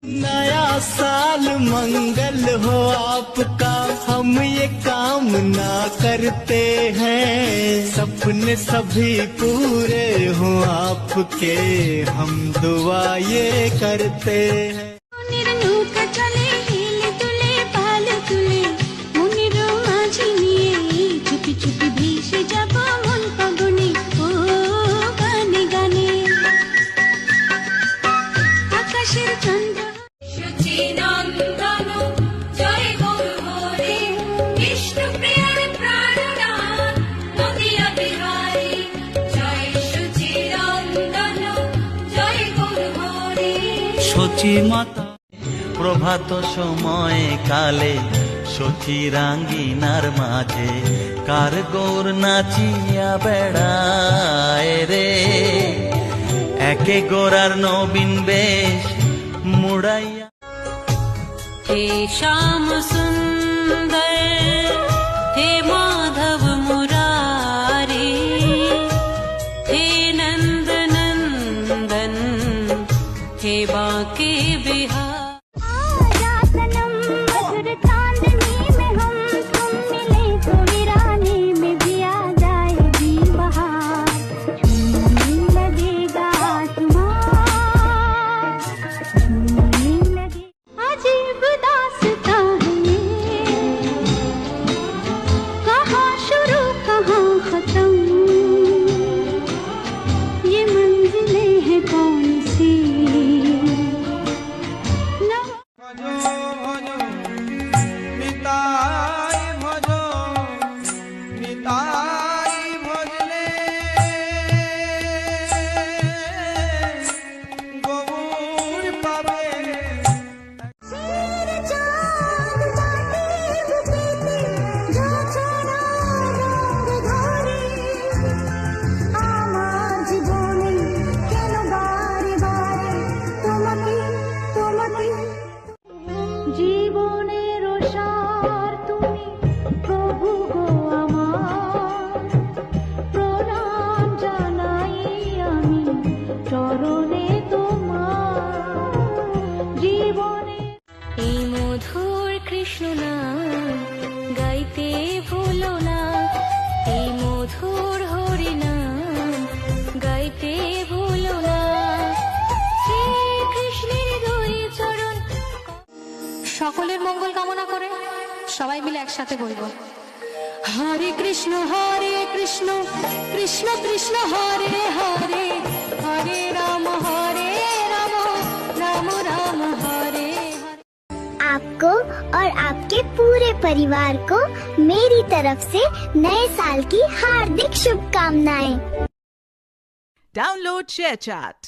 नया साल मंगल हो आपका, हम ये कामना करते हैं। सपने सभी पूरे हो आपके, हम दुआ ये करते हैं। সচি মাতা প্রভাত সময় কালে, সচি রাঙ্গিনার মাঝে কার গৌর নাচিয়া বেড়ায় রে। একে গোরার নবীন বেশ মুড়াইয়া। হে শ্যাম সুন্দর হে মাধব মুরারি, হে নন্দ নন্দন हे बाके बिहार। জীবনের সার তুমি প্রভু গো আমার, প্রণাম জানাই আমি চরণে তোমার। জীবনে এই মধুর কৃষ্ণ নাম গাইতে ভুলো না, এই মধুর হরি নাম গাইতে ভুলো না। শ্রীকৃষ্ণের দুই চরণ। সকলের মঙ্গল কামনা করে সবাই মিলে একসাথে বলবো, হরে কৃষ্ণ কৃষ্ণ কৃষ্ণ হরে হরে, হরে রাম রাম রাম हरे। आपको और आपके पूरे परिवार को मेरी तरफ से नए साल की हार्दिक शुभकामनाएं। Download ShareChat।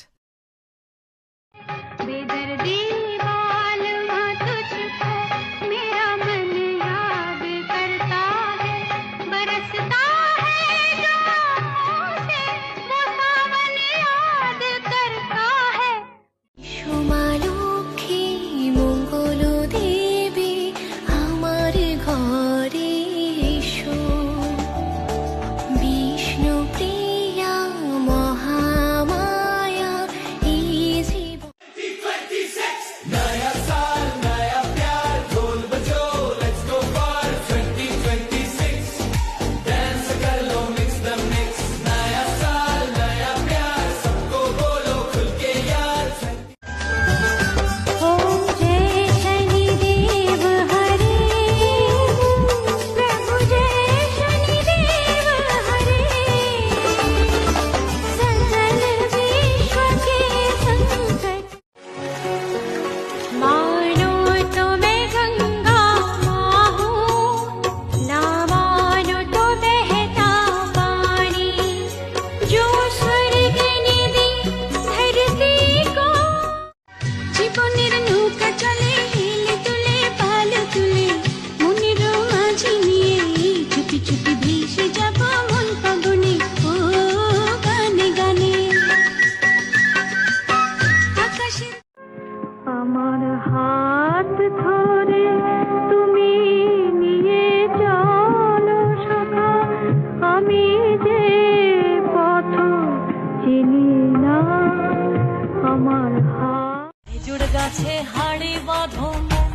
গাছে হাড়ি বাঁধো মন,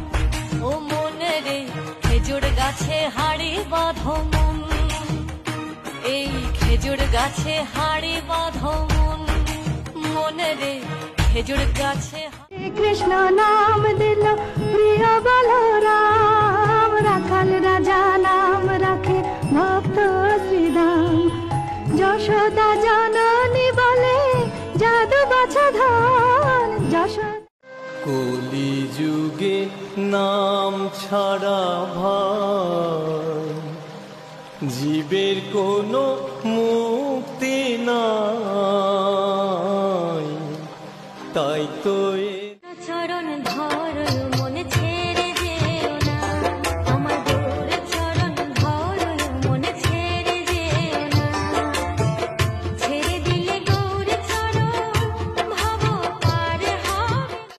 ও মনে রে খেজুর গাছে হাড়ি বাঁধো মন, এই খেজুর গাছে হাড়ি বাঁধো মন, মনে রে খেজুর গাছে। কৃষ্ণ নাম দিল প্রিয় বলরাম, রাখাল রাজা নাম রাখে ভক্ত শ্রীরাম। যশোদা জননী বলে জাদু বাছা ধন, যশোদা কলি যুগে নাম ছাড়া ভাই জীবের কোনো মুক্তি নাই, তাই তো চরণ ধরো